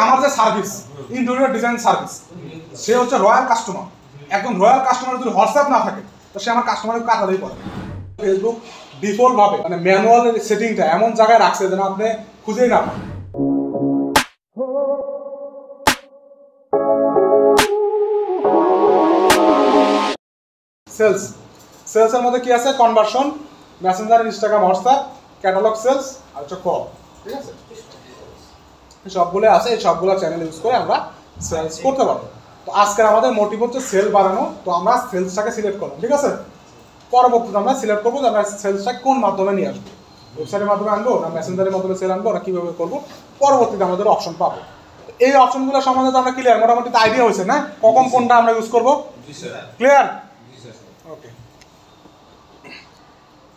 আমার যে service interior design service, সে হচ্ছে রয়্যাল কাস্টমার। একদম রয়্যাল কাস্টমার যদি হোয়াটসঅ্যাপ না থাকে তো সে আমার কাস্টমারকে কাটাতেই পারে। ফেসবুক ডিফল্ট ভাবে মানে ম্যানুয়াল সেটিংটা এমন জায়গায় রাখছে যেন আপনি খুঁজেই না পান। সেলসের মধ্যে কি আছে? Conversion, messenger, Instagram, WhatsApp, catalogue sales আর হচ্ছে কল। ঠিক আছে, সবগুলো আছে। এই সবগুলো চ্যানেল ইউজ করে আমরা সেলস করতে পারবো। তো আজকের আমাদের মোটিভ হচ্ছে সেল বাড়ানো। তো আমরা সেলসটাকে সিলেক্ট করলাম, ঠিক আছে। পরবর্তীতে আমরা সিলেক্ট করবো যে আমরা সেলসটাকে কোন মাধ্যমে নিয়ে আসবো, ওয়েবসাইটের মাধ্যমে আনবো না মেসেঞ্জারের মাধ্যমে সেল আনবো না কীভাবে করবো, পরবর্তীতে আমাদের অপশন পাবো। এই অপশনগুলো সম্বন্ধে তো আমরা ক্লিয়ার, মোটামুটি আইডিয়া হয়েছে না কখন কোনটা আমরা ইউজ করবো? ক্লিয়ার? ওকে,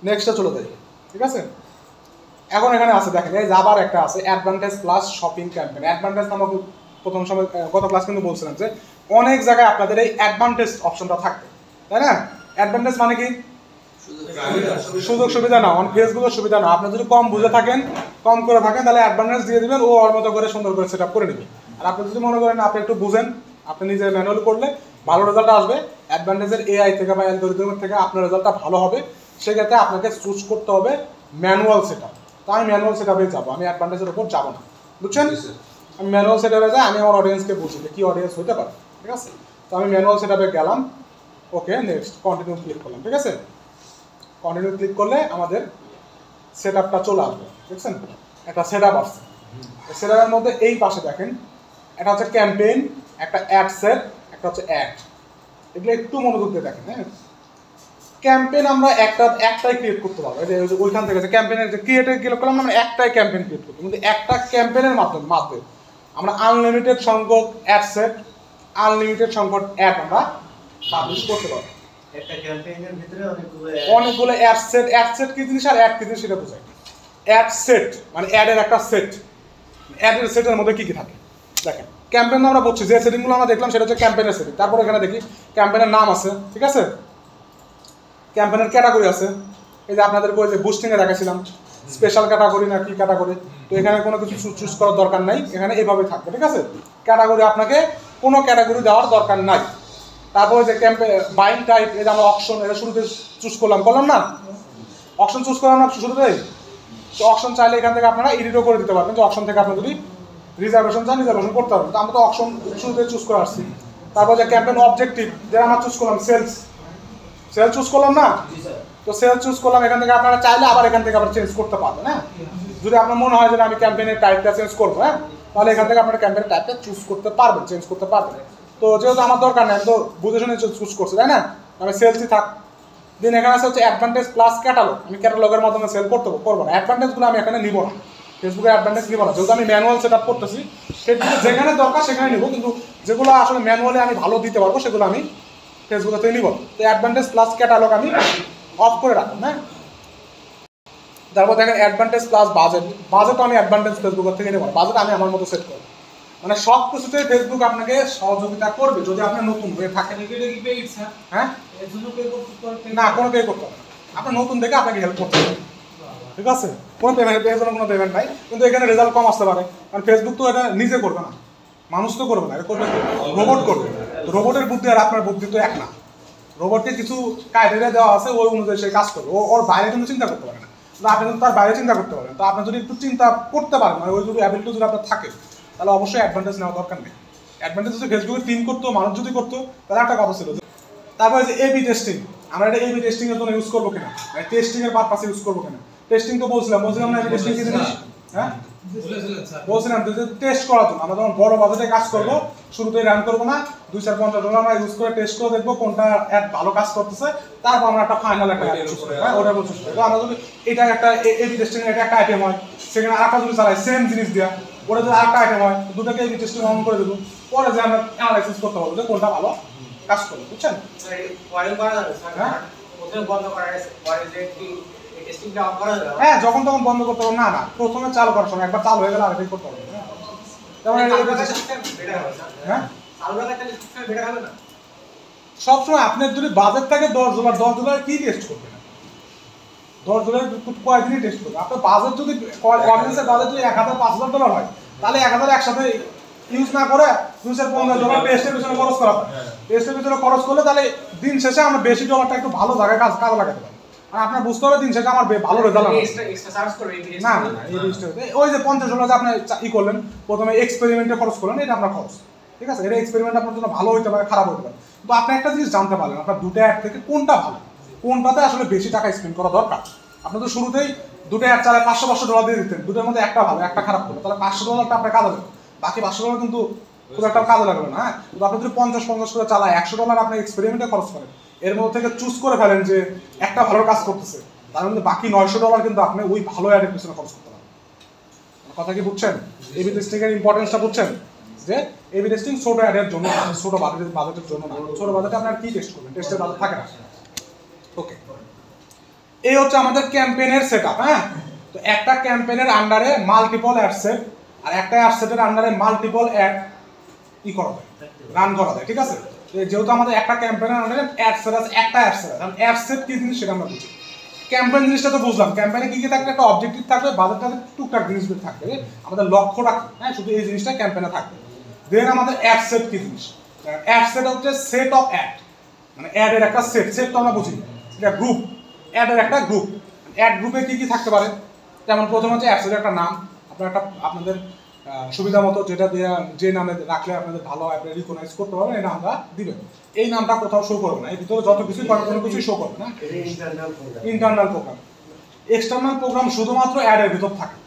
নেক্সটে চলে যাই। ঠিক আছে, এখন এখানে আছে দেখেন, এই আবার একটা আছে advantage plus shopping campaign. Advantage নামক প্রথম সময় গত ক্লাস কিন্তু বলছিলাম যে অনেক জায়গায় আপনাদের এই অ্যাডভান্টেজ অপশনটা থাকবে, তাই না? অ্যাডভান্টেজ মানে কি? সুযোগ সুবিধা না, মানে ফেসবুকের সুবিধা না। আপনি যদি কম বুঝে থাকেন, কম করে থাকেন, তাহলে অ্যাডভান্টেজ দিয়ে দিবেন, ও ওর মতো করে সুন্দর করে সেট আপ করে নেবে। আর আপনি যদি মনে করেন আপনি একটু বুঝেন, আপনি নিজে ম্যানুয়াল করলে ভালো রেজাল্ট আসবে, অ্যাডভান্টেজের এআই থেকে বা অ্যালগরিদমের থেকে আপনার রেজাল্টটা ভালো হবে, সেক্ষেত্রে আপনাকে চুজ করতে হবে ম্যানুয়াল সেট আপ। তো আমি ম্যানুয়াল সেট আপে যাবো, আমি অ্যাডভান্টেজের উপর যাবো না, বুঝছেন? আমি ম্যানুয়াল সেট আপে যাই, আমি আমার অডিয়েন্সকে বুঝি যে কী অডিয়েন্স হতে পারে। ঠিক আছে, তো আমি ম্যানুয়াল সেট আপে গেলাম। ওকে, নেক্সট কন্টিনিউ ক্লিক করলাম। ঠিক আছে, কন্টিনিউ ক্লিক করলে আমাদের সেট আপটা চলে আসবে। দেখছেন, একটা সেট আপ আসছে। সেট আপের মধ্যে এই পাশে দেখেন, একটা হচ্ছে ক্যাম্পেইন, একটা অ্যাড সেট, একটা হচ্ছে অ্যাড। এগুলো একটু মনোযোগ দিয়ে দেখেন। হ্যাঁ, ক্যাম্পেইন আমরা একটাই ক্রিয়েট করতে পারবো। এই যে ওইখান থেকে যে ক্যাম্পেইনের যে ক্রিয়েটে ক্লিক করলাম, আমরা একটাই ক্যাম্পেইন ক্রিয়েট করতে, কিন্তু একটা ক্যাম্পেইনের মাধ্যমে আমরা আনলিমিটেড সংখ্যক অ্যাড সেট, আনলিমিটেড সংখ্যক অ্যাড আমরা পাবলিশ করতে পারবো। একটা ক্যাম্পেইনের ভিতরে অনেকগুলো অ্যাড সেট কি জিনিস আর অ্যাড কি জিনিস সেটা বোঝায়। অ্যাড সেট মানে অ্যাডের একটা সেট, অ্যাডের সেটের মধ্যে কি কি থাকে দেখেন। ক্যাম্পেইন আমরা বলছি যে সেটিংগুলো আমরা দেখলাম সেটা হচ্ছে ক্যাম্পেইনের সেটিং। তারপর এখানে দেখি ক্যাম্পেইনের নাম আছে, ঠিক আছে, ক্যাম্পেইনের ক্যাটাগরি আছে। এই যে আপনাদের বই যে বুস্টিংয়ে দেখাছিলাম স্পেশাল ক্যাটাগরি না কি ক্যাটাগরি, তো এখানে কোনো কিছু চুজ করার দরকার নাই, এখানে এভাবে থাকবে। ঠিক আছে, ক্যাটাগরি আপনাকে কোনো ক্যাটাগরি দেওয়ার দরকার নাই। তারপরে যে বাইং টাইপ, এই যে আমরা অপশন, এটা শুরুতে চুজ করলাম না, অপশন চুজ করলাম না শুরুতেই। তো অপশন চাইলে এখান থেকে আপনারা এডিটও করে দিতে পারবেন, যে অপশন থেকে আপনি যদি রিজার্ভেশন চান রিজার্ভেশন করতে পারবেন। তো আমরা তো অপশন শুরুতে চুজ করে আসছি। তারপর যে ক্যাম্পেইন অবজেক্টিভ, যেটা আমরা চুজ করলাম সেলস চুজ করলাম না, তো সেলস চুজ করলাম। এখান থেকে আপনারা চাইলে আবার এখান থেকে আবার চেঞ্জ করতে পারবেন। হ্যাঁ, যদি আপনার মনে হয় যে আমি ক্যাম্পেইনের টাইপটা চেঞ্জ করবো, হ্যাঁ, তাহলে এখান থেকে আপনারা ক্যাম্পেইনের টাইপটা চুজ করতে পারবেন, চেঞ্জ করতে পারবেন। তো যেহেতু আমার দরকার নেই, তো বুঝে শুনে চুজ করছি, তাই না, আমি সেলসই থাক। দেন এখানে আছে হচ্ছে অ্যাডভান্টেজ প্লাস ক্যাটালগ। আমি ক্যাটালগের মাধ্যমে সেল করবো না, অ্যাডভান্টেজগুলো আমি এখানে নিব না, ফেসবুকের অ্যাডভান্টেজ নিব না, যেহেতু আমি ম্যানুয়াল সেট আপ করতেছি। ফেসবুকে যেখানে দরকার সেখানে নিব, কিন্তু যেগুলো আসলে ম্যানুয়ালি আমি ভালো দিতে পারবো সেগুলো আমি ফেসবুকে থেকে নিব। তো অ্যাডভান্টেজ প্লাস ক্যাটালগ আমি অফ করে রাখুন। হ্যাঁ, তারপর দেখেন অ্যাডভান্টেজ প্লাস বাজেট আমি অ্যাডভান্টেজ ফেসবুকের থেকে নেব না, বাজেট আমি আমার মতো সেট করবো। মানে সব কিছুতেই ফেসবুক আপনাকে সহযোগিতা করবে যদি আপনি নতুন হয়ে থাকেন। হ্যাঁ, না কোনো পে করতে হবে না, আপনি নতুন দেখে আপনাকে হেল্প করতে হবে। ঠিক আছে, কোনো পেমেন্ট কোনো পেমেন্ট নাই, কিন্তু এখানে রেজাল্ট কম আসতে পারে, কারণ ফেসবুক তো এটা নিজে করবে না, মানুষ তো করবে না, এটা করবে রোবট করবে। তো রোবটের বুদ্ধি আর আপনার বুদ্ধি তো এক না। রোবটকে কিছু ক্রাইটেরিয়া দেওয়া আছে, ওই অনুযায়ী সে কাজ করবে, ওর বাইরে কিন্তু চিন্তা করতে পারে না। কিন্তু আপনি কিন্তু তার বাইরে চিন্তা করতে পারেন। তো আপনি যদি একটু চিন্তা করতে পারেন, মানে ওই যদি অ্যাবিলিটি যদি আপনার থাকে, তাহলে অবশ্যই অ্যাডভান্টেজ নেওয়া দরকার নেই। অ্যাডভান্টেজ যদি ফেসবুকের টিম করতো, মানুষ যদি করতো, তাহলে একটা কথা ছিল। তারপরে যে এবি টেস্টিং, আমরা এটা এবি টেস্টিং এর জন্য ইউজ করবো কিনা, টেস্টিং এর পারপাসে ইউজ করবো কিনা। টেস্টিং তো বলছিলাম না, এবি টেস্টিং কি জিনিস? হ্যাঁ, বলছিলাম যে টেস্ট করার জন্য আমরা যখন বড় বাজেটে কাজ করবো, শুরুতেই রান করবো না, $250 আমরা ইউজ করে টেস্ট করে দেখবো কোনটা অ্যাড ভালো কাজ করতেছে, তারপর আমরা একটা ফাইনাল একটা অ্যাড চুজ করি। হ্যাঁ, ওটা চুজ করি। তো আমরা যদি এটা একটা এবি টেস্টিং এটা একটা আইটেম হয়, সেখানে আরেকটা যদি চালাই সেম জিনিস দেওয়া, ওটা যদি আরেকটা আইটেম হয়, দুটোকে এবি টেস্টিং অন করে দেবো, পরে যে আমরা অ্যানালাইসিস করতে পারবো যে কোনটা ভালো কাজ করবে, বুঝছেন? হ্যাঁ, যখন তখন বন্ধ করতে হবে না, প্রথমে চালু করার সময় একবার চালু হয়ে গেলে আরেকবার করতে হবে। হ্যাঁ, সবসময় আপনার যদি বাজেট থাকে $10 কি টেস্ট করবে না, $10 কয়েকদিনই টেস্ট করবে। আপনার বাজেট যদি অডিয়েন্সের বাজেট যদি $1000 $5000 হয়, তাহলে 1000 একসাথে ইউজ না করে 250 টেস্টের পিছনে খরচ করা হয়। টেস্টের পিছনে খরচ করলে তাহলে দিন শেষে আমরা বেশি ডলারটা একটু ভালো জায়গায় কাজে লাগাতে পারি। আর আপনার বুঝতে হবে দিন শেষে আমার ভালো রেজাল্ট হবে না। এই ওই যে $50 আপনি ই করলেন প্রথমে এক্সপেরিমেন্টে খরচ করলেন, এটা আপনার খরচ, ঠিক আছে। এটা এক্সপেরিমেন্ট আপনার জন্য ভালো হইতে পারে, খারাপ হতে পারে, তো আপনি একটা জিনিস জানতে পারলেন আপনার দুটো অ্যাড থেকে কোনটা ভালো, কোনটাতে আসলে বেশি টাকা স্পেন্ড করা দরকার। আপনি তো শুরুতেই দুটো অ্যাড চালায় $500 দিয়ে দিতেন, দুটোর মধ্যে একটা ভালো একটা খারাপ করলো, তাহলে $500টা আপনার কাজে লাগবে, বাকি $500 কিন্তু খুব একটা কাজে লাগবে না। হ্যাঁ, কিন্তু আপনি যদি 50 করে চালায় $100 আপনি এক্সপেরিমেন্টে খরচ করেন, এর মধ্যে থেকে চুজ করে ফেলেন যে একটা ভালো কাজ করতেছে, তার মধ্যে বাকি $900 কিন্তু আপনি ওই ভালো অ্যাডের পিছনে খরচ করতে পারেন। কথা কি বুঝছেন? এবি টেস্টিং এর ইম্পর্টেন্সটা বুঝছেন যে এবি টেস্টিং ছোট অ্যাডের জন্য, ছোট বাজেটের জন্য না। ছোট বাজেটে আপনারা কি টেস্ট করবেন, টেস্টের বাজেট থাকে না। ওকে, এই হচ্ছে আমাদের ক্যাম্পেইনের সেটআপ। হ্যাঁ, তো একটা ক্যাম্পেইনের আন্ডারে মাল্টিপল অ্যাড সেট আর একটা অ্যাড সেটের আন্ডারে মাল্টিপল অ্যাড ই করা যায়, রান করা যায়, ঠিক আছে। যেহেতু আমাদের একটা ক্যাম্পেইনের আন্ডারে অ্যাড সেট আছে, একটা অ্যাড সেট, কারণ অ্যাড সেট কি জিনিস সেটা আমরা বুঝি। ক্যাম্পেইন জিনিসটা তো বুঝলাম, ক্যাম্পেইনে কি কি থাকবে, একটা অবজেক্টিভ থাকবে, বাজেটটা টুকটাক জিনিসগুলো থাকবে, আমাদের লক্ষ্যটা কি, হ্যাঁ শুধু এই জিনিসটা ক্যাম্পেইনে থাকবে। দেন আমাদের অ্যাড সেট কি জিনিস, অ্যাড সেট হচ্ছে সেট অফ অ্যাড, মানে অ্যাডের একটা সেট, সেট তো আমরা বুঝি এটা গ্রুপ, অ্যাডের একটা গ্রুপ। অ্যাড গ্রুপে কি কি থাকতে পারে, যেমন প্রথম হচ্ছে অ্যাড সেটের একটা নাম, আপনাদের সুবিধা মতো যেটা দিয়ে যে নামে রাখলে আপনাদের ভালো হয়, আপনি রিকগনাইজ করতে পারবেন, এই নামটা দিবেন। এই নামটা কোথাও শো করবে না, এর ভিতরে যত কিছুই করেন কোনো কিছুই শো করবে না, ইন্টারনাল প্রোগ্রাম। এক্সটার্নাল প্রোগ্রাম শুধুমাত্র অ্যাডের ভিতর থাকে,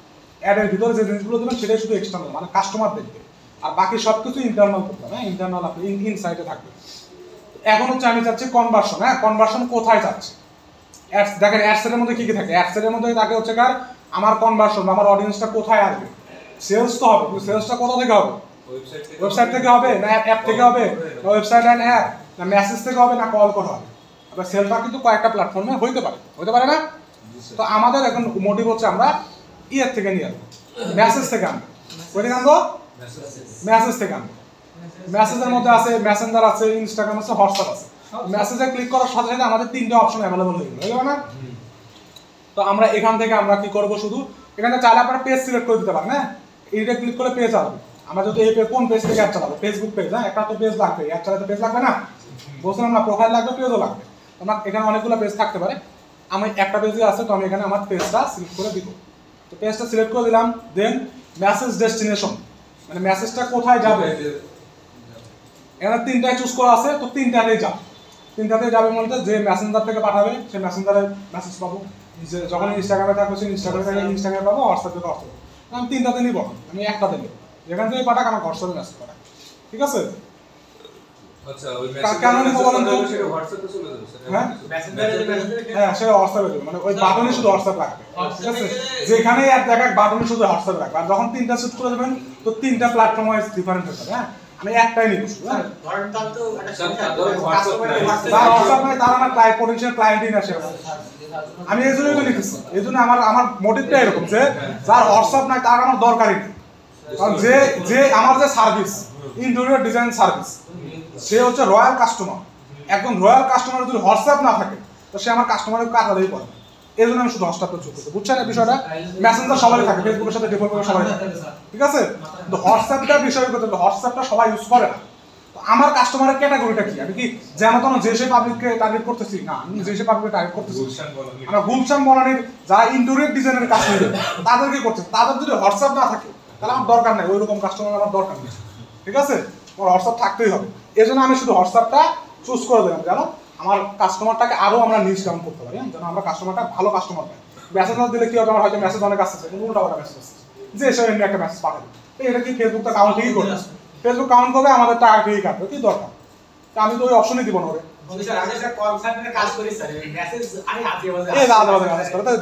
অ্যাডের ভিতরে যে জিনিসগুলো দেবেন সেটাই শুধু এক্সটার্নাল, মানে কাস্টমার দেখবে, আর বাকি সব কিছু ইন্টারনাল প্রোগ্রাম। হ্যাঁ, ইন্টারনাল আপনি ইনসাইডে থাকবে। এখন হচ্ছে আমি চাচ্ছি কনভার্সন। হ্যাঁ, কনভার্সন কোথায় চাচ্ছি, অ্যাডস দেখেন অ্যাডসের মধ্যে কি কি থাকে, অ্যাডসের মধ্যে থাকে হচ্ছে কার আমার কনভার্সন, আমার অডিয়েন্সটা কোথায় আসবে, সেলস তো হবে, কিন্তু সেলসটা কোথা থেকে হবে, ওয়েবসাইট থেকে হবে না অ্যাপ থেকে হবে, না ওয়েবসাইট অ্যান্ড অ্যাপ, না মেসেজ থেকে হবে, না কল করে হবে। আপনার সেলটা কিন্তু কয়েকটা প্ল্যাটফর্মে হইতে পারে না। তো আমাদের এখন মোটিভ হচ্ছে আমরা ইয়ের থেকে নিয়ে আসবো, মেসেজ থেকে আনবো, ওই থেকে আনবো, মেসেজ থেকে আনবো। মেসেজের মধ্যে আছে মেসেঞ্জার আছে, ইনস্টাগ্রাম আছে, হোয়াটসঅ্যাপ আছে। মেসেজে ক্লিক করার সাথে সাথে আমাদের তিনটে অপশন অ্যাভেলেবল হয়ে গেল না। তো আমরা এখান থেকে আমরা কি করব, শুধু এখানে চাইলে আপনারা পেজ সিলেক্ট করে দিতে পারেন। হ্যাঁ, এইটা ক্লিক করে পেজ আসবে। আমরা যদি এই কোন পেজ থেকে অ্যাড চালাবো, ফেসবুক পেজ, হ্যাঁ একটা তো পেজ লাগবে, অ্যাড চালাতে পেজ লাগবে না, বলছিলাম না প্রোফাইল লাগবে, পেজও লাগবে। আমার এখানে অনেকগুলো পেজ থাকতে পারে, আমি একটা পেজে আছে, তো আমি এখানে আমার পেজটা সিলেক্ট করে দিব। তো পেজটা সিলেক্ট করে দিলাম, দেন মেসেজ ডেস্টিনেশন, মানে মেসেজটা কোথায় যাবে, এখানে তিনটায় চুজ করা আছে, তো তিনটাতেই যাবে বলতে যে মেসেঞ্জার থেকে পাঠাবে সে মেসেঞ্জারে মেসেজ পাবো, যে যখন ইনস্টাগ্রামে থাকবে সে ইনস্টাগ্রামে থেকে ইনস্টাগ্রামে পাবো, হোয়াটসঅ্যাপ থেকে হোয়াটসঅ্যাপ। আমি তিনটাতে নিব, আমি একটাতে নিব, যেখান থেকে পাঠাক আমার হোয়াটসঅ্যাপে মেসেজ পাঠাক, ঠিক আছে। আচ্ছা, ওই কেন নিব বলেন তো, হোয়াটসঅ্যাপে চলে যাবে স্যার। হ্যাঁ হ্যাঁ, সে হোয়াটসঅ্যাপে দেবে, মানে ওই বাটনই শুধু হোয়াটসঅ্যাপ রাখবে, ঠিক আছে। যেখানে অ্যাড দেখাক বাটনই শুধু হোয়াটসঅ্যাপ রাখবে, আর যখন তিনটা সেট করে দেবেন তো তিনটা প্ল্যাটফর্ম ওয়াইজ ডিফারেন্ট হয়ে যাবে। হ্যাঁ, আমি একটাই নিব শুধু। হ্যাঁ, তার হোয়াটসঅ্যাপ নাই, তার আমার পটেনশিয়াল ক্লায়েন্টই না সেরকম। আমি এই জন্যই তো লিখেছি, এই জন্য আমার মোটিভটা এরকম যে যার হোয়াটসঅ্যাপ নাই তার আমার দরকারই নেই, কারণ যে আমার যে সার্ভিস, ইন্টেরিয়র ডিজাইন সার্ভিস, সে হচ্ছে রয়্যাল কাস্টমার। একদম রয়্যাল কাস্টমার যদি হোয়াটসঅ্যাপ না থাকে তো সে আমার কাস্টমারের কাটালেই করে, এই জন্য আমি শুধু হোয়াটসঅ্যাপটা চুজ করছি, বুঝছেন এই বিষয়টা। মেসেঞ্জার সবাই থাকে, ফেসবুকের সাথে ডিফল্ট করে সবাই থাকে, ঠিক আছে। তো হোয়াটসঅ্যাপটা বিষয় করতে হলে হোয়াটসঅ্যাপটা সবাই ইউজ করে না। তো আমার কাস্টমারের ক্যাটাগরিটা কি, আমি কি যেন তেন যে সে পাবলিককে টার্গেট করতেছি না, আমি যে সে পাবলিককে টার্গেট করতেছি, আমরা গুলশান বনানীর যারা ইন্টেরিয়র ডিজাইনের কাজ করে তাদেরকে করছে। তাদের যদি হোয়াটসঅ্যাপ না থাকে তাহলে আমার দরকার নেই, ওইরকম কাস্টমার আমার দরকার নেই, ঠিক আছে। আমার হোয়াটসঅ্যাপ থাকতেই হবে, এই জন্য আমি শুধু হোয়াটসঅ্যাপটা চুজ করে দিলাম, যেন আমার কাস্টমারটাকে আরও আমরা নিজ ডাউন করতে পারি, যেন আমরা কাস্টমারটা ভালো কাস্টমার পাই। মেসেজ দিলে কি হবে, আমার হয়তো মেসেজ অনেক আসছে, কিন্তু উল্টা পাল্টা মেসেজ আসছে, যে এসে এমনি একটা মেসেজ পাঠাবে, তো এটা কি ফেসবুকটা কাউন্ট ঠিকই করবে, ফেসবুক কাউন্ট করবে, আমাদের টাকা ঠিকই কাটবে, কি দরকার। তো আমি তো ওই অপশনই দিব না ওরে,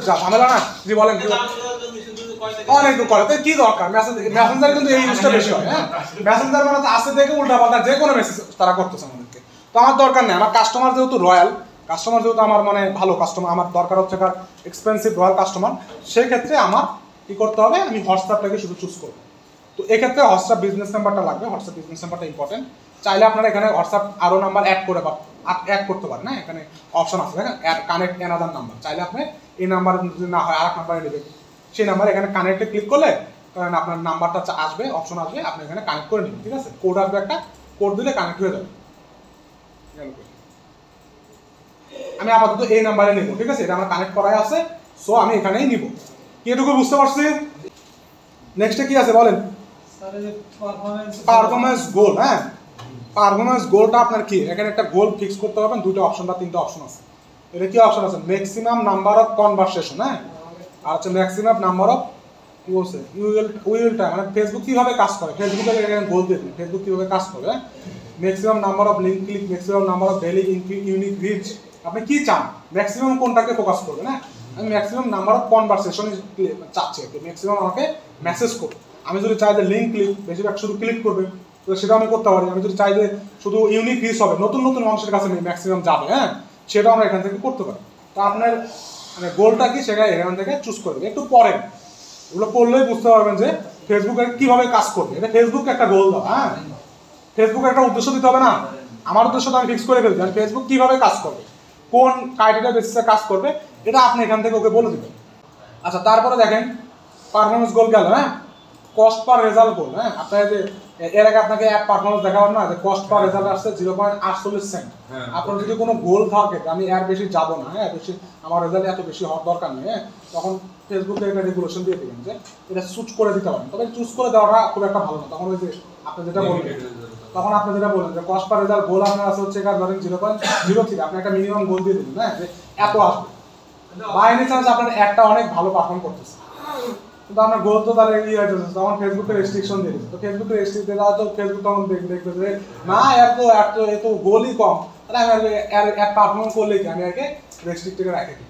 ঝামেলা না, জি বলেন অনেক করে, তো কি দরকার। মেসেঞ্জার কিন্তু এই ইউজটা বেশি হয়। হ্যাঁ, মেসেঞ্জার মানে আসে থেকে উল্টা পাল্টা যে কোনো মেসেজ তারা করতেছে আমাদেরকে, তো আমার দরকার নেই। আমার কাস্টমার যেহেতু রয়্যাল কাস্টমার, যেহেতু আমার মানে ভালো কাস্টমার, আমার দরকার হচ্ছে কার এক্সপেন্সিভ রয়্যাল কাস্টমার, সেই ক্ষেত্রে আমার কি করতে হবে, আমি হোয়াটসঅ্যাপটাকে শুধু চুজ করবো। তো এক্ষেত্রে হোয়াটসঅ্যাপ বিজনেস নাম্বারটা লাগবে, হোয়াটসঅ্যাপ বিজনেস নাম্বারটা ইম্পর্টেন্ট। চাইলে আপনারা এখানে হোয়াটসঅ্যাপ আরও নাম্বার অ্যাড করতে পারেন, না এখানে অপশন আছে দেখেন, কানেক্ট অ্যানাদার নাম্বার, চাইলে আপনি এই নাম্বার যদি না হয় আরেক নাম্বারে নেবেন, সেই নাম্বার এখানে কানেক্টে ক্লিক করলে কারণ আপনার নাম্বারটা আসবে, অপশন আসবে, আপনি এখানে কানেক্ট করে নেবেন, ঠিক আছে? কোড আসবে একটা, কোড দিলে কানেক্ট হয়ে যাবে। আমি আপাতত এই নাম্বারে নিব, ঠিক আছে? এটা আমার কানেক্ট করাই আছে, সো আমি এখানেই নিব। কি এটুকু বুঝতে পারছি? নেক্সটে কি আছে বলেন? পারফরম্যান্স গোল। হ্যাঁ, পারফরম্যান্স গোলটা আপনার কি? এখানে একটা গোল ফিক্স করতে পারবেন, দুটো অপশন বা তিনটা অপশন আছে। এটা কি অপশন আছে? ম্যাক্সিমাম নাম্বার অফ কনভারসেশন, হ্যাঁ, আর হচ্ছে ম্যাক্সিমাম নাম্বার অফ কি বলছে উইল টাইম, মানে ফেসবুক কিভাবে কাজ করে, ফেসবুকের এখানে গোল দিয়ে দিন ফেসবুক কিভাবে কাজ করে। হ্যাঁ, maximum number of link click, maximum number of daily unique reach. আপনি কি চান, ম্যাক্সিমাম কোনটাকে ফোকাস করবেন? হ্যাঁ, আমি ম্যাক্সিমাম নাম্বার অফ কনভারসেশন চাচ্ছি, ম্যাক্সিমাম আমাকে মেসেজ করবে। আমি যদি চাই যে লিঙ্ক ক্লিক, বেশিরভাগ শুধু ক্লিক করবে, তো সেটা আমি করতে পারি। আমি যদি চাই যে শুধু ইউনিক রিচ হবে, নতুন নতুন মানুষের কাছে ম্যাক্সিমাম যাবে, হ্যাঁ, সেটাও আমরা এখান থেকে করতে পারি। তো আপনার মানে গোলটা কি সেটা এখান থেকে চুজ করবে। একটু পরে এগুলো পড়লেই বুঝতে পারবেন যে ফেসবুক কিভাবে কাজ করবে। এটা ফেসবুক একটা গোল দাও, হ্যাঁ, ফেসবুক একটা উদ্দেশ্য দিতে হবে না? আমার উদ্দেশ্যটা আমি ফিক্স করে ফেলছি, ফেসবুক কিভাবে কাজ করবে, কোন ক্রাইটেরিয়া বেসিসে কাজ করবে, এটা আপনি এখান থেকে ওকে বলে দেবেন। আচ্ছা, তারপরে দেখেন পারফরমেন্স গোল গেল। হ্যাঁ, কস্ট পার রেজাল্ট গোল। হ্যাঁ, আপনার যে এর আগে আপনাকে অ্যাপ পারফরমেন্স দেখালাম না, যে কস্ট পার রেজাল্ট আসছে 0.48 সেন্ট। আপনার যদি কোনো গোল থাকে আমি এর বেশি যাব না, হ্যাঁ, বেশি আমার রেজাল্ট এত বেশি হওয়ার দরকার নেই, হ্যাঁ, তখন ফেসবুকে একটা রেগুলেশন দিয়ে দেবেন যে এটা চুজ করে দিতে পারেন। তবে চুজ করে দেওয়াটা খুব একটা ভালো না। তখন ওই যে আপনি যেটা বলবেন, তখন আপনি যেটা বলেন যে কস্ট পার রেজাল্ট গোল আপনার আছে হচ্ছে ধরেন 0.03, আপনি একটা মিনিমাম গোল দিয়ে দেবেন, হ্যাঁ, যে এত আসবে। বাই এনি চান্স আপনার একটা অনেক ভালো পারফর্ম করতেছে, কিন্তু আপনার গোল তো তাহলে কি হয়েছে, তখন ফেসবুকে রেস্ট্রিকশন দিয়ে দিচ্ছে। তো ফেসবুকে রেস্ট্রিক্ট দিয়ে দেওয়া, তো ফেসবুক তখন দেখবে যে না এত গোলই কম, তাহলে আমি এক পারফর্ম করলে কি আমি আগে রেস্ট্রিক্টেড রাখে দিই।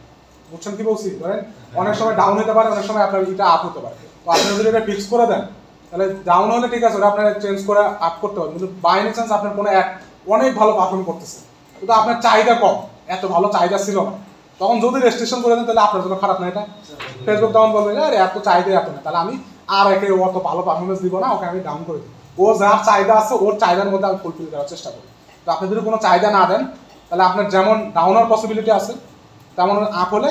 বুঝছেন কি বলছি? ধরেন অনেক সময় ডাউন হতে পারে, অনেক সময় আপনার এটা আপ হতে পারে। তো আপনি যদি এটা ফিক্স করে দেন তাহলে ডাউন হলে ঠিক আছে, ওটা আপনার চেঞ্জ করে আপ করতে পারবেন। কিন্তু বাই এনি চান্স আপনার কোনো এক অনেক ভালো পারফর্ম করতেছে, কিন্তু আপনার চাহিদা কম, এত ভালো চাহিদা ছিল না, তখন যদি রেস্ট্রিকশন করে দেন তাহলে আপনার জন্য খারাপ না এটা? ফেসবুক তখন বলবে যে এত চাহিদা এত না, তাহলে আমি আর একে অত ভালো পারফরমেন্স দিব না, ওকে আমি ডাউন করে দিই। ও যার চাহিদা আছে ওর চাহিদার মধ্যে আমি ফুলফিল করার চেষ্টা করি। তো আপনি যদি কোনো চাহিদা না দেন তাহলে আপনার যেমন ডাউন হওয়ার পসিবিলিটি আছে, তেমন আপ হলে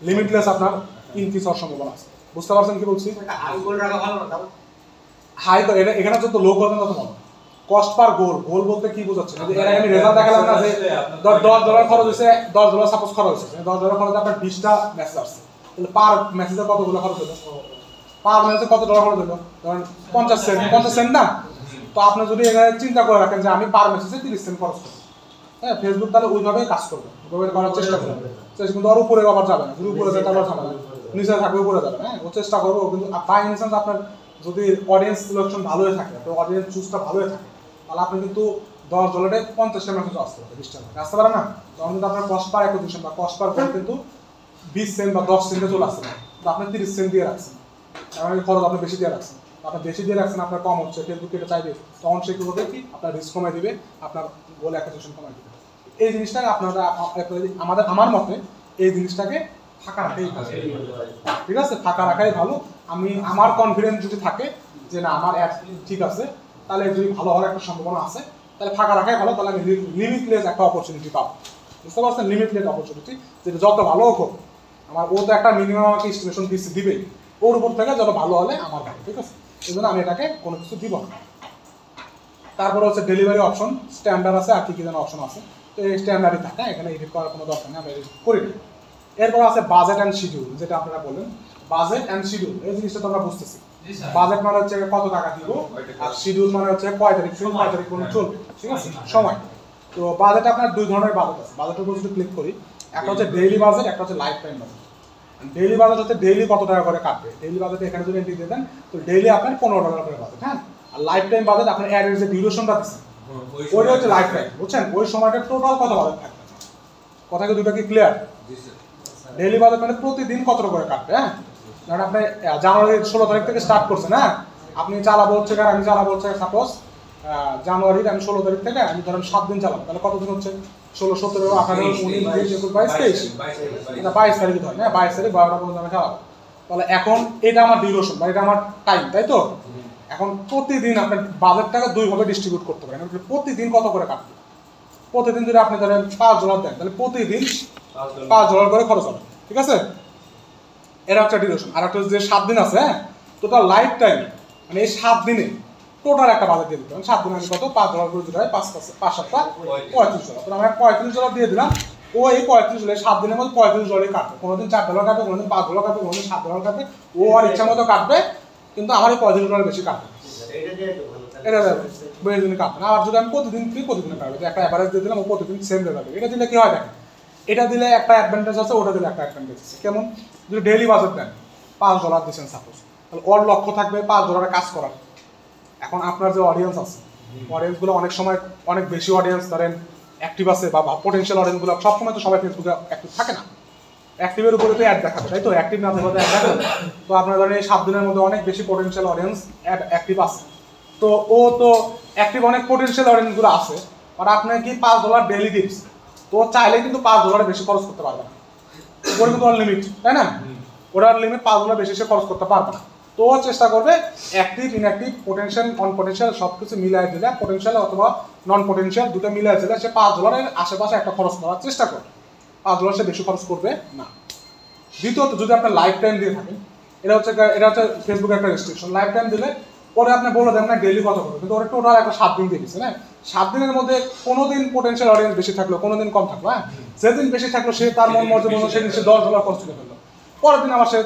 লিমিটলেস আপনার ইনক্রিজ হওয়ার সম্ভাবনা আছে। বুঝতে পারছেন কি বলছি? হাই করে এখানে যত লো করবেন তত ভালো। কস্ট পার গোল, গোল বলতে কি বোঝাচ্ছে? এর আগে আমি রেজাল্ট দেখালাম না যে $10 খরচ হয়েছে, $10 সাপোজ খরচ হয়েছে, $10 খরচে আপনার 20টা মেসেজ আসছে, তাহলে পার মেসেজে কতগুলো খরচ হলো? পার মেসেজে কত ডলার খরচ হলো? ধরেন 50 সেন্ট না? তো আপনি যদি এখানে চিন্তা করে রাখেন যে আমি পার মেসেজে 30 সেন্ট খরচ করবো, হ্যাঁ, ফেসবুক তাহলে ওইভাবেই কাজ করবে, ওইভাবে করার চেষ্টা করবে। কিন্তু আর উপরে আবার যাবে না, যদি উপরে যায় তাহলে যাবে না, নিচে থাকবে উপরে যাবে, হ্যাঁ, ও চেষ্টা করবো। কিন্তু বাই এনি চান্স আপনার যদি অডিয়েন্স সিলেকশন ভালো হয়ে থাকে, তো অডিয়েন্স চুজটা ভালো হয়ে থাকে, তাহলে আপনি কিন্তু $10 50টা মেসেজ আসতে পারে, 20টা আসতে পারে না? তখন কিন্তু আপনার কস্ট পার অ্যাকুইজিশন বা কস্ট পার গোল কিন্তু 20 সেন্ট বা 10 সেন্টে চলে আসছে না, তো আপনি 30 সেন্ট দিয়ে রাখছেন, কারণ খরচ আপনি বেশি দিয়ে রাখছেন। আপনি বেশি দিয়ে রাখছেন, আপনার কম হচ্ছে, ফেসবুক এটা চাইবে, তখন সে করবে কি আপনার রিস্ক কমাই দিবে, আপনার গোল অ্যাকুইজিশন কমাই দিবে। এই জিনিসটাকে আপনারা আমার মতে এই জিনিসটাকে ফাঁকা রাখাই ভালো, ঠিক আছে? ফাঁকা রাখাই ভালো। আমি আমার কনফিডেন্স যদি থাকে যে না আমার অ্যাড ঠিক আছে, তাহলে যদি ভালো হওয়ার একটা সম্ভাবনা আছে, তাহলে ফাঁকা রাখাই ভালো। তাহলে আমি লিমিটলেস একটা অপরচুনিটি পাবো। বুঝতে পারছেন? লিমিটলেস অপরচুনিটি, যেটা যত ভালো হোক আমার, ও তো একটা মিনিমাম আমাকে এস্টিমেশন ফিস দিবে, ওর উপর থেকে যত ভালো হলে আমার ভালো, ঠিক আছে? এই জন্য আমি এটাকে কোনো কিছু দিব না। তারপরে হচ্ছে ডেলিভারি অপশন, স্ট্যান্ডার্ড আছে, আর কি কি যেন অপশন আছে, তো এই স্ট্যান্ডার্ডই থাকে, এখানে এডিট করার কোনো দরকার নেই, আমি এডিট করি না। এরপর আছে বাজেট অ্যান্ড শিডিউল, যেটা আপনারা বলেন বাজেট অ্যান্ড শিডিউল, এই জিনিসটা তো আমরা বুঝতেছি। বাজেট মানে হচ্ছে কত টাকা দিব, আর শিডিউল মানে হচ্ছে কয় তারিখ থেকে কয় তারিখ পর্যন্ত চলবে, ঠিক আছে, সময়। তো বাজেট আপনার দুই ধরনের বাজেট আছে। বাজেটের উপর যদি ক্লিক করি, একটা হচ্ছে ডেইলি বাজেট, একটা হচ্ছে life time budget. Daily budget হচ্ছে ডেইলি কত টাকা করে কাটবে, ডেইলি বাজেট এখানে যদি এন্ট্রি দিয়ে দেন, তো ডেইলি আপনার $15 করে বাজেট, হ্যাঁ। আর লাইফ টাইম বাজেট আপনার অ্যাডের যে ডিউরেশনটা দিচ্ছেন, ওইটা হচ্ছে লাইফ টাইম, বুঝছেন? ওই সময়টা টোটাল কত বাজেট থাকবে। কথা কি দুটো কি ক্লিয়ার? ডেইলি বাজেট মানে প্রতিদিন কত করে কাটবে, হ্যাঁ। কারণ আপনি জানুয়ারির 16 তারিখ থেকে স্টার্ট করছেন, হ্যাঁ, আপনি চালাবো হচ্ছে, আর আমি চালাবো হচ্ছে সাপোজ জানুয়ারির আমি 16 তারিখ থেকে আমি ধরেন 7 দিন চালাবো, তাহলে কতদিন হচ্ছে? 16, 17, 18, 19, 20, 21, 22, 23, এটা 22 তারিখে ধরেন, হ্যাঁ, 22 তারিখ 12টা পর্যন্ত আমি চালাবো। তাহলে এখন এটা আমার ডিউরেশন বা এটা আমার টাইম, তাই তো? এখন প্রতিদিন আপনার বাজেটটাকে দুইভাবে ডিস্ট্রিবিউট করতে পারেন। প্রতিদিন কত করে কাটবে? প্রতিদিন যদি আপনি ধরেন $5 দেন, তাহলে প্রতিদিন $5 করে খরচ হবে, ঠিক আছে? এটা হচ্ছে ডিউরেশন। আর একটা যে 7 দিন আছে, হ্যাঁ, টোটাল লাইফ টাইম মানে এই 7 দিনে টোটাল একটা বাজেট দিয়ে দিতে হবে। 7 দিনে আমি কত $5 করে দিতে হয়, 5 7 $35। তো আমরা $35 দিয়ে দিলাম। ও এই $35 7 দিনের মধ্যে $35 কাটবে, কোনোদিন $4 কাটবে, কোনোদিন $5 কাটবে, কোনোদিন $7 কাটবে, ও আর ইচ্ছা মতো কাটবে, কিন্তু আমার এই $35 বেশি কাটবে। এটা প্রতিদিন কাটবে না। আর যদি আমি প্রতিদিন কাটবে, একটা অ্যাভারেজ দিয়ে দিলাম, ও প্রতিদিন সেম রেট হবে। এটা দিলে কি হয় দেখেন, এটা দিলে একটা অ্যাডভান্টেজ আছে, ওটা দিলে একটা অ্যাডভান্টেজ আছে। কেমন? যদি ডেইলি বাজেট দেন $5 দিচ্ছেন সাপোজ, তাহলে ওর লক্ষ্য থাকবে $5 কাজ করার। এখন আপনার যে অডিয়েন্স আছে, অডিয়েন্সগুলো অনেক সময় অনেক বেশি অডিয়েন্স ধরেন অ্যাক্টিভ আছে বা পটেনশিয়াল অডিয়েন্সগুলো সবসময় তো সবাই ফেসবুকে অ্যাক্টিভ থাকে না, অ্যাক্টিভের উপরে তো অ্যাড দেখাবে, তাই তো? অ্যাক্টিভ না থাকলে অ্যাড দেখাবে। তো আপনার ধরেন এই 7 দিনের মধ্যে অনেক বেশি পটেনশিয়াল অডিয়েন্স অ্যাক্টিভ আছে, তো ও তো অ্যাক্টিভ অনেক পটেনশিয়াল অডিয়েন্সগুলো আছে, আর আপনার কি $5 ডেইলি টিপস, তো চাইলে কিন্তু $5 বেশি খরচ করতে পারবে না, ওর কিন্তু লিমিট, তাই না? ওটার লিমিট $5 বেশি সে খরচ করতে পারবে না। তো ও চেষ্টা করবে অ্যাক্টিভ ইনঅ্যাক্টিভ পোটেনশিয়াল নন পোটেনশিয়াল সব কিছু মিলাই দিলে, পোটেনশিয়াল অথবা নন পোটেনশিয়াল দুটো মিলাই দিলে সে $5 আশেপাশে একটা খরচ করার চেষ্টা করবে, $5 সে বেশি খরচ করবে না। দ্বিতীয়ত, যদি আপনার লাইফ টাইম দিয়ে থাকেন, এটা হচ্ছে ফেসবুকের একটা রেস্ট্রিকশন। লাইফ টাইম দিলে পরে আপনি বলে দেন না ডেইলি কত করবে, কিন্তু ওরা টোটাল একটা 7 দিন দিয়ে দিচ্ছে না। 7 দিনের মধ্যে কোনো দিন পোটেনশিয়াল অডিয়েন্স বেশি থাকলো, কোনো দিন কম থাকলো, হ্যাঁ, যেদিন বেশি থাকলো সে তার মন মর্জি মতো সেদিন সে $10 খরচ করে ফেললো, পরের দিন আবার সে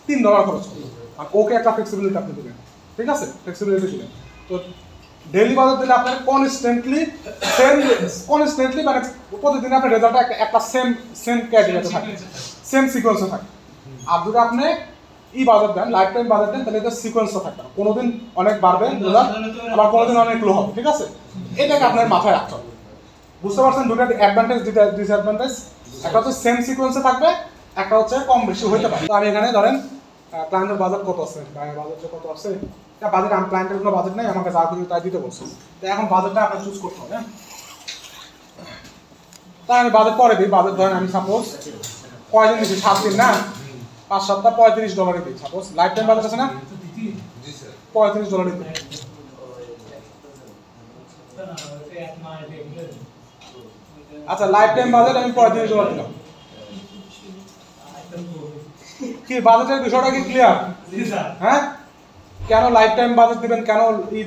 $3 খরচ করলো। আর ওকে একটা ফ্লেক্সিবিলিটি আপনি দিবেন, ঠিক আছে? ফ্লেক্সিবিলিটি দিবেন। তো ডেইলি বাজার দিলে আপনার কনস্ট্যান্টলি মানে প্রতিদিন আপনার রেজাল্ট একটা সেম ক্যাটাগরিতে থাকে, সেম সিকোয়েন্সে থাকে। আর যদি আপনি বাজার দেন, লাইফ টাইম বাজার দেন, তাহলে এটা সিকোয়েন্সও থাকবে না, কোনোদিন অনেক বাড়বে রেজাল্ট, আবার কোনোদিন অনেক লো হবে, ঠিক আছে? এটাকে আপনার মাথায় রাখতে হবে। বুঝতে পারছেন দুটো অ্যাডভান্টেজ ডিসঅ্যাডভান্টেজ? একটা হচ্ছে সেম সিকোয়েন্সে থাকবে, একটা হচ্ছে কম বেশি হইতে পারে। তো আমি এখানে ধরেন ক্লায়েন্টের বাজেট কত আছে, বাজেট কত আছে, বাজেট আমি ক্লায়েন্টের কোনো বাজেট নেই, আমাকে যা কিছু তাই দিতে বলছে, তো এখন বাজেটটা আপনার চুজ করতে হবে। তাই আমি বাজেট পরে দিই। বাজেট ধরেন আমি সাপোজ কয়দিন দিচ্ছি, 7 দিন না, 5 সপ্তাহ $35 দিই সাপোজ। লাইফ টাইম বাজেট আছে না, $35 দিই। আচ্ছা, লাইফ টাইম বাজেট আমি $35 দিলাম। কি বাজেটের বিষয়টা কি ক্লিয়ার? হ্যাঁ, কেন লাইফ টাইম বাজেট দিবেন, কেন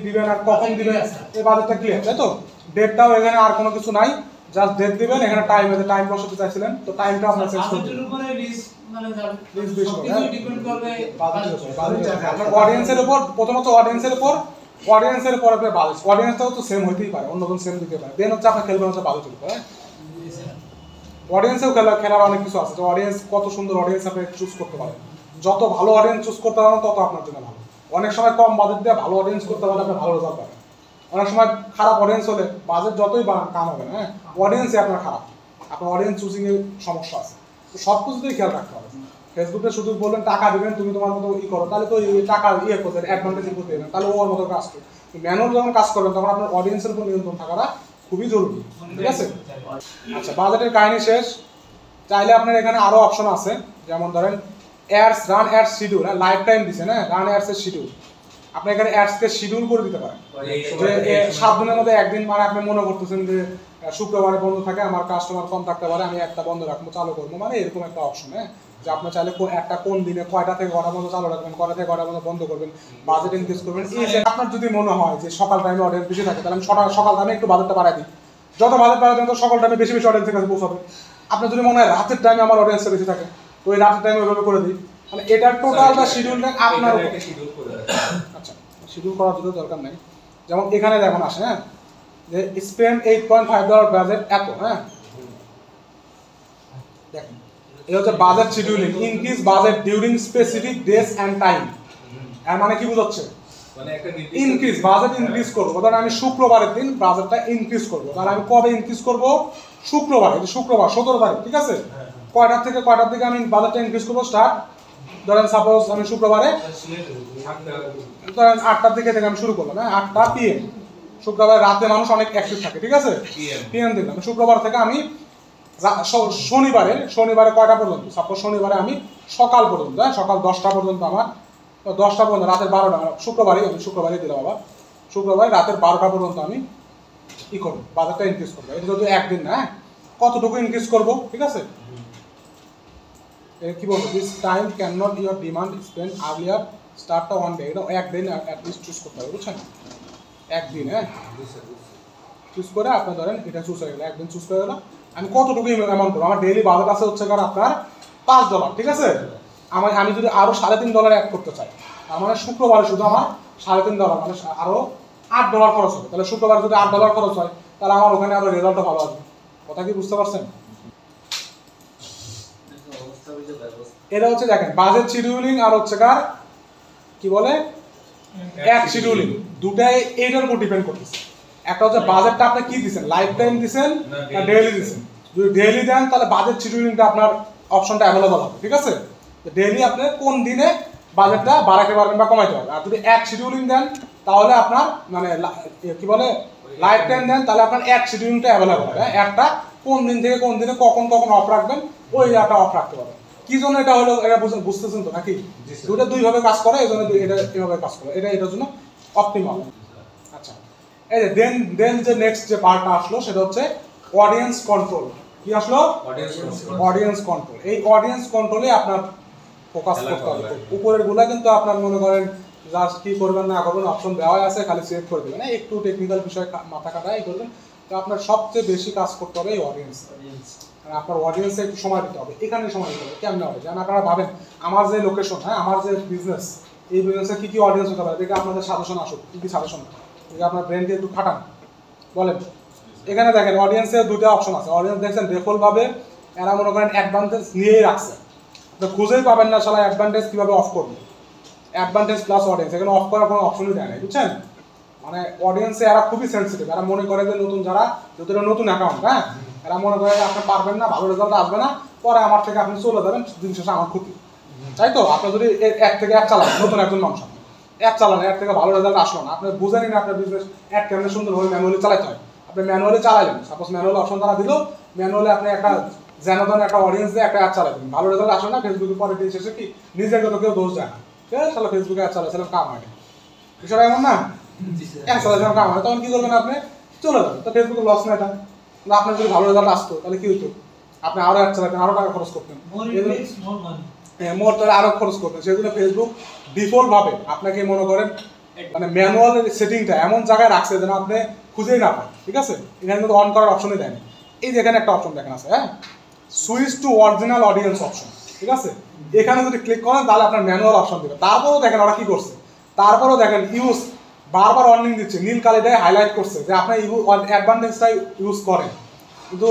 দিবেন আর কখন দিবেন, এই বাজেটটা ক্লিয়ার, তাই তো? ডেটটাও এখানে আর কোনো কিছু নাই, জাস্ট ডেট দিবেন। এখানে টাইম আছে, টাইম বসাতে চাইছিলেন, তো টাইমটা আপনার সেট করতে হবে। আপনার অডিয়েন্সের উপর, প্রথমত অডিয়েন্সের উপর আপনার বাজেট, অডিয়েন্সটাও তো সেম হইতেই পারে, অন্য সেম দিতে পারে। দেন হচ্ছে আপনার খেলবেন হচ্ছে বাজেটের উপর। অডিয়েন্সেও খেলার অনেক কিছু আছে, যে অডিয়েন্স কত সুন্দর অডিয়েন্স আপনি চুজ করতে পারেন। যত ভালো অডিয়েন্স চুজ করতে পারেন তত আপনার জন্য ভালো। অনেক সময় কম বাজেট দিয়ে ভালো অডিয়েন্স করতে পারলে আপনি ভালো রেজাল্ট পাবেন। অনেক সময় খারাপ অডিয়েন্স হলে বাজেট যতই কাম হবে না, হ্যাঁ, অডিয়েন্সই আপনার খারাপ, আপনার অডিয়েন্স চুজিং এর সমস্যা আছে। তো সব কিছুতেই খেয়াল রাখতে হবে। ফেসবুকে শুধু বললেন টাকা দিবেন, তুমি তোমার মতো করো, তাহলে তো এই টাকা করতে অ্যাডভান্টেজ করতে দেবেন, তাহলে ওর মতো কাজ করবে। ম্যানুয়াল যখন কাজ করবেন তখন আপনার অডিয়েন্সের উপর নিয়ন্ত্রণ থাকাটা খুবই জরুরি, ঠিক আছে? আচ্ছা, বাজেটের কাহিনী শেষ। চাইলে আপনার এখানে আরো অপশন আছে, যেমন ধরেন ads, run ads schedule, life time দিছে না, রান অ্যাডস এর শিডিউল। আপনি এখানে অ্যাডসকে শিডিউল করে দিতে পারেন, যে 7 দিনের মধ্যে একদিন, মানে আপনি মনে করতেছেন যে শুক্রবারে বন্ধ থাকে, আমার কাস্টমার কম থাকতে পারে, আমি একটা বন্ধ রাখবো, চালু করবো, মানে এরকম একটা অপশন, হ্যাঁ, যে আপনি চাইলে একটা কোন দিনে কয়টা থেকে কয়টা পর্যন্ত চালু রাখবেন, কয়টা থেকে কয়টা পর্যন্ত বন্ধ করবেন, বাজেট ইনক্রিজ করবেন। এই যে আপনার যদি মনে হয় যে সকাল টাইমে অডিয়েন্স বেশি থাকে, তাহলে আমি সকাল টাইমে একটু বাজেটটা বাড়াই দিই। যত বাজেট বাড়াবেন তত সকাল টাইমে বেশি অডিয়েন্সের কাছে পৌঁছাবে। আপনার যদি মনে হয় রাতের টাইমে আমার অডিয়েন্সটা বেশি থাকে, তো ওই রাতের টাইমে ওইভাবে করে দিই। মানে এটার টোটালটা শিডিউলটা আপনার উপর। আচ্ছা, শিডিউল করার যদি দরকার নাই। যেমন এখানে যেমন আসে, হ্যাঁ, যে স্পেন্ড $8.5 বাজেট এত, হ্যাঁ, দেখেন এটা হচ্ছে budget scheduling, increase budget during specific days and time. এর মানে কি বোঝাচ্ছে? মানে একটা ইনক্রিজ, বাজেট ইনক্রিজ করবো। ধরেন আমি শুক্রবারের দিন বাজেটটা ইনক্রিজ করবো, তাহলে আমি কবে ইনক্রিজ করবো? শুক্রবার, 17 তারিখ, ঠিক আছে? কয়টার থেকে কয়টার দিকে আমি বাজেটটা ইনক্রিজ করবো স্টার্ট? ধরেন সাপোজ আমি শুক্রবারে ধরেন 8টার দিকে থেকে আমি শুরু করলাম, হ্যাঁ, 8টা PM। শুক্রবার রাতে মানুষ অনেক অ্যাক্টিভ থাকে, ঠিক আছে? PM দিলাম। শুক্রবার থেকে আমি শনিবারে কয়টা পর্যন্ত? সাপোজ শনিবারে আমি সকাল পর্যন্ত, হ্যাঁ, সকাল 10টা পর্যন্ত, আমার 10টা পর্যন্ত, রাতের 12টা, শুক্রবারই দিলাম। আবার শুক্রবারে রাতের 12টা পর্যন্ত আমি কি করবো? বাজেটটা ইনক্রিজ করবো। এটা যদি একদিন না, কতটুকু ইনক্রিজ করবো, ঠিক আছে? কি বলবো? This time can not your demand spend earlier স্টার্টটা 1 ডে, এটা একদিন অ্যাটলিস্ট চুজ করতে হবে, বুঝছেন? একদিন, হ্যাঁ চুজ করে আপনি ধরেন এটা চুজ হয়ে গেল, একদিন চুজ করে গেল। আমি কতটুকু অ্যামাউন্ট করবো, আমার ডেইলি বাজেট আছে হচ্ছে কারণ আপনার $5, ঠিক আছে? আমি যদি আরও $3.5 অ্যাড করতে চাই, তার মানে শুক্রবারে শুধু আমার $3.5 মানে আরও $8 খরচ হবে। তাহলে শুক্রবার যদি $8 খরচ হয়, তাহলে আমার ওখানে আরও রেজাল্টটা ভালো আসবে। কথা কি বুঝতে পারছেন? এটা হচ্ছে দেখেন বাজেট শিডিউলিং আর হচ্ছে কার কি বলে অ্যাড শিডিউলিং, দুটাই এইটার উপর ডিপেন্ড করতেছে। একটা হচ্ছে বাজেটটা আপনি কি দিচ্ছেন, লাইফ টাইম দিচ্ছেন না ডেইলি দিচ্ছেন। যদি ডেইলি দেন তাহলে বাজেট শিডিউলিংটা আপনার অপশনটা অ্যাভেলেবল হবে, ঠিক আছে? ডেইলি আপনি কোন দিনে বাজেটটা বাড়াতে পারবেন বা কমাইতে পারবেন। আর যদি অ্যাড শিডিউলিং দেন তাহলে আপনার মানে কি বলে লাইফ টাইম দেন তাহলে আপনার অ্যাড শিডিউলিংটা অ্যাভেলেবল হবে। অ্যাডটা কোন দিন থেকে কোন দিনে কখন কখন অফ রাখবেন ওই একটা অফ রাখতে পারবেন। কি জন্য এটা হলো এটা বুঝতেছেন তো নাকি? দুটো দুইভাবে কাজ করে, এই জন্য এটা এভাবে কাজ করে, এটার জন্য অপটিমাল। আচ্ছা, এই যে দেন যে নেক্সট যে পার্টটা আসলো সেটা হচ্ছে অডিয়েন্স কন্ট্রোল। কি আসলো? Audience control. এই অডিয়েন্স কন্ট্রোলে আপনার ফোকাস করতে হবে। উপরের গুলা কিন্তু আপনার মনে করেন জাস্ট কি করবেন না করবেন অপশন দেওয়া আছে, খালি সিলেক্ট করে দেবেন, একটু টেকনিক্যাল বিষয় মাথা কাটাই করবেন। তো আপনার সবচেয়ে বেশি কাজ করতে হবে এই অডিয়েন্স। আপনার অডিয়েন্সে একটু সময় দিতে হবে, এখানে সময় দিতে হবে। কেমন হবে যেন আপনারা ভাবেন আমার যে লোকেশন, হ্যাঁ আমার যে বিজনেস, এই বিজনেসে কি কি অডিয়েন্স হতে পারে, দেখে আপনাদের সাজেশন আসুক, কি কি সাজেশন, দেখে আপনার ব্রেনকে একটু খাটান। বলেন, এখানে দেখেন অডিয়েন্সের দুটো অপশন আছে। অডিয়েন্স দেখছেন বেফলভাবে এরা মনে করেন অ্যাডভান্টেজ নিয়েই রাখছে, তো খুঁজেই পাবেন না শালা অ্যাডভান্টেজ কীভাবে অফ করবে। অ্যাডভান্টেজ প্লাস অডিয়েন্স, এখানে অফ করার কোনো অপশনই দেয় না, বুঝছেন? মানে অডিয়েন্সে এরা খুবই সেন্সিটিভ। এরা মনে করে যে নতুন যারা যদি নতুন অ্যাকাউন্ট, হ্যাঁ এরা মনে করে যে আপনি পারবেন না, ভালো রেজাল্ট আসবে না, পরে আমার থেকে আপনি চলে যাবেন, দিন শেষে আমার ক্ষতি। তাই তো? আপনি যদি অ্যাড থেকে অ্যাড চালান, নতুন একজন মানুষ অ্যাড চালান, অ্যাড থেকে ভালো রেজাল্ট আসলো না, আপনি বুঝেনি না আপনার বিজনেস অ্যাড কেমন সুন্দরভাবে ম্যানুয়ালি চালাতে হয়। আপনি ম্যানুয়ালি চালাইলেন, সাপোজ ম্যানুয়াল অপশন তারা দিল, ম্যানুয়ালি আপনি একটা যেন একটা অডিয়েন্স দিয়ে একটা অ্যাড চালাবেন, ভালো রেজাল্ট আসলো না, ফেসবুকে পরে দিন শেষে কি নিজেকে তো কেউ দোষ দেয় না, ঠিক আছে? তাহলে ফেসবুকে অ্যাড চালাচ্ছিলাম, কাম হয় না, বিষয়টা এমন না? অ্যাড চালাচ্ছিলাম কাম হয়, তখন কি করবেন আপনি? চলে যাবেন। তো ফেসবুকে লস না এটা, আপনার যদি ভালো রেজাল্ট আসতো তাহলে কি হতো? আপনি আরো অ্যাড চালাতেন, আরো টাকা খরচ করতেন, মোর তাহলে আরো খরচ করতেন। সেই জন্য ফেসবুক ডিফল্ট ভাবে আপনাকে মনে করেন মানে ম্যানুয়াল সেটিংটা এমন জায়গায় রাখছে যেন আপনি খুঁজেই না পান, ঠিক আছে? এখানে কিন্তু অন করার অপশনই দেয়নি। এই যে এখানে একটা অপশন দেখেন আছে, হ্যাঁ switch to original audience option, ঠিক আছে? এখানে যদি ক্লিক করেন তাহলে আপনার ম্যানুয়াল অপশন দেবে। তারপরেও দেখেন ওরা কি করছে, তারপরেও দেখেন ইউজ বারবার ওয়ার্নিং দিচ্ছে, নীল কালিটায় হাইলাইট করছে যে আপনি অ্যাডভান্টেজটা ইউজ করেন, কিন্তু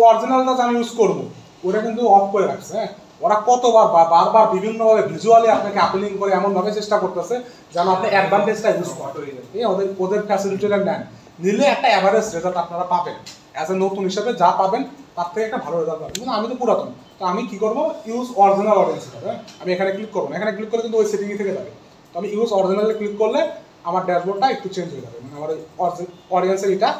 অরিজিনালটা যে আমি ইউজ করবো ওটা কিন্তু অফ করে রাখছে। হ্যাঁ ওরা কতবার বারবার বিভিন্নভাবে ভিজুয়ালি আপনাকে আপিলিং করে এমনভাবে চেষ্টা করতেছে যেন আপনি অ্যাডভান্টেজটা ইউজ করেন। ঠিক আছে, ওদের ফ্যাসিলিটিটা নেন, নিলে একটা অ্যাভারেজ রেজাল্ট আপনারা পাবেন। অ্যাজ এ নতুন হিসেবে যা পাবেন তার থেকে একটা ভালো রেজাল্ট পাবেন। কিন্তু আমি তো পুরাতন, তো আমি কি করবো, ইউজ অরিজিনাল অডিয়েন্স হিসাবে আমি এখানে ক্লিক করবো না। এখানে ক্লিক করলে কিন্তু ওই সেটিংই থেকে যাবে। তো আমি ইউজ অরিজিনালে ক্লিক করলে আমার ড্যাশবোর্ডটা একটু চেঞ্জ হয়ে যাবে, মানে আমার ওই অডিয়েন্সের এটা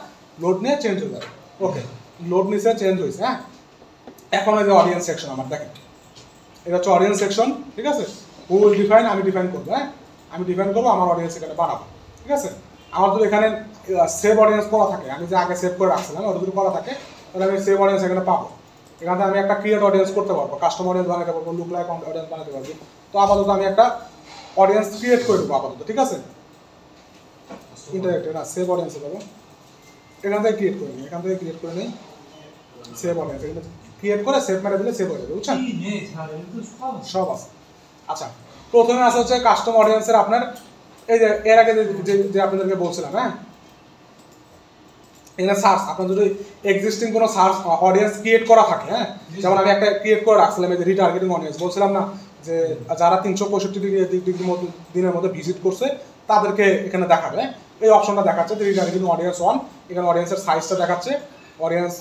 লোড নিয়ে চেঞ্জ হয়ে যাবে। ওকে, লোড নিচে চেঞ্জ হয়েছে। হ্যাঁ এখন ওই যে অডিয়েন্স সেকশন আমার দেখেন, এটা হচ্ছে অডিয়েন্স সেকশন, ঠিক আছে? হু উইল ডিফাইন, আমি ডিফাইন করবো। হ্যাঁ আমি ডিফাইন করবো, আমার অডিয়েন্স এখানে বানাবো, ঠিক আছে? আমার যদি এখানে সেভ অডিয়েন্স করা থাকে, আমি যে আগে সেভ করে রাখছিলাম ওটা যদি করা থাকে তাহলে আমি সেভ অডিয়েন্স এখানে পাবো। এখানে আমি একটা ক্রিয়েট অডিয়েন্স করতে পারবো, কাস্টম অডিয়েন্স বানাতে পারবো, লুক লাইক অডিয়েন্স বানাতে পারবো। তো আপাতত আমি একটা অডিয়েন্স ক্রিয়েট করে দেবো আপাতত, ঠিক আছে? ইন্টারেক্টিভ না, সেভ অডিয়েন্সে যাবো, এখান থেকে ক্রিয়েট করে নিই, এখান থেকে ক্রিয়েট করে নিই সেভ অডিয়েন্স, এখানে ক্রিয়েট করে সেভ মেরে দিলে সেভ হয়ে যাবে, বুঝছেন? সব আছে। আচ্ছা, প্রথমে আছে হচ্ছে কাস্টম অডিয়েন্সের আপনার এই যে এর আগে যে আপনাদেরকে বলছিলাম, হ্যাঁ এখানে সার্চ, আপনার যদি এক্সিস্টিং কোনো সার্চ অডিয়েন্স ক্রিয়েট করা থাকে, হ্যাঁ যেমন আমি একটা ক্রিয়েট করে রাখছিলাম এই যে রিটার্গেটিং অডিয়েন্স, বলছিলাম না যে যারা 365 ডিগ্রির মধ্যে দিনের মধ্যে ভিজিট করছে তাদেরকে এখানে দেখাবে। এই অপশনটা দেখাচ্ছে যে রিটার্গেটিং অডিয়েন্স 1, এখানে অডিয়েন্সের সাইজটা দেখাচ্ছে, অডিয়েন্স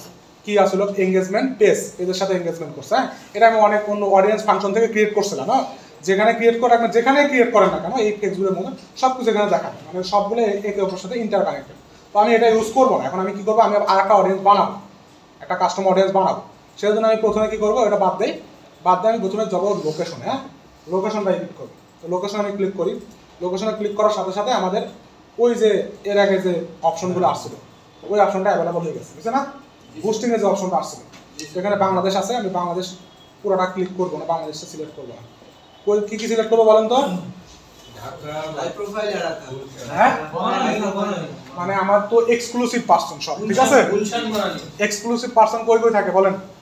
কি আসলে এঙ্গেজমেন্ট পেজ, এদের সাথে এঙ্গেজমেন্ট করছে। হ্যাঁ এটা আমি অনেক অন্য অডিয়েন্স ফাংশন থেকে ক্রিয়েট করছিলাম, হ্যাঁ যেখানে ক্রিয়েট করে রাখবেন, যেখানে ক্রিয়েট করেন না কেন এই পেজগুলোর মধ্যে সব কিছু এখানে দেখাবে, মানে সবগুলো একে অপরের সাথে ইন্টার কানেক্টেড। তো আমি এটা ইউজ করবো না, এখন আমি কি করবো, আমি আর একটা অডিয়েন্স বানাবো, একটা কাস্টম অডিয়েন্স বানাবো। সেই জন্য আমি প্রথমে কি করবো, এটা বাদ দিয়ে আমি প্রথমে যাবো লোকেশনে। হ্যাঁ লোকেশনটা ক্লিক করবো, তো লোকেশনে আমি ক্লিক করি, লোকেশনে ক্লিক করার সাথে সাথে আমাদের ওই যে এর আগে যে অপশনগুলো আসছিল ওই অপশনটা অ্যাভেলেবল হয়ে গেছে, বুঝছে না? বুস্টিংয়ের যে অপশনটা আসছিল সেখানে বাংলাদেশ আছে, আমি বাংলাদেশ পুরোটা ক্লিক করবো না, বাংলাদেশটা সিলেক্ট করবো না। কী কী সিলেক্ট করবো বলেন তো? লাইভ প্রোফাইল এড রাখতে হবে হ্যাঁ বনানী মানে আমার তো এক্সক্লুসিভ পার্সন সব ঠিক আছে গুলশান বনানী এক্সক্লুসিভ পার্সন কই কই থাকে বলেন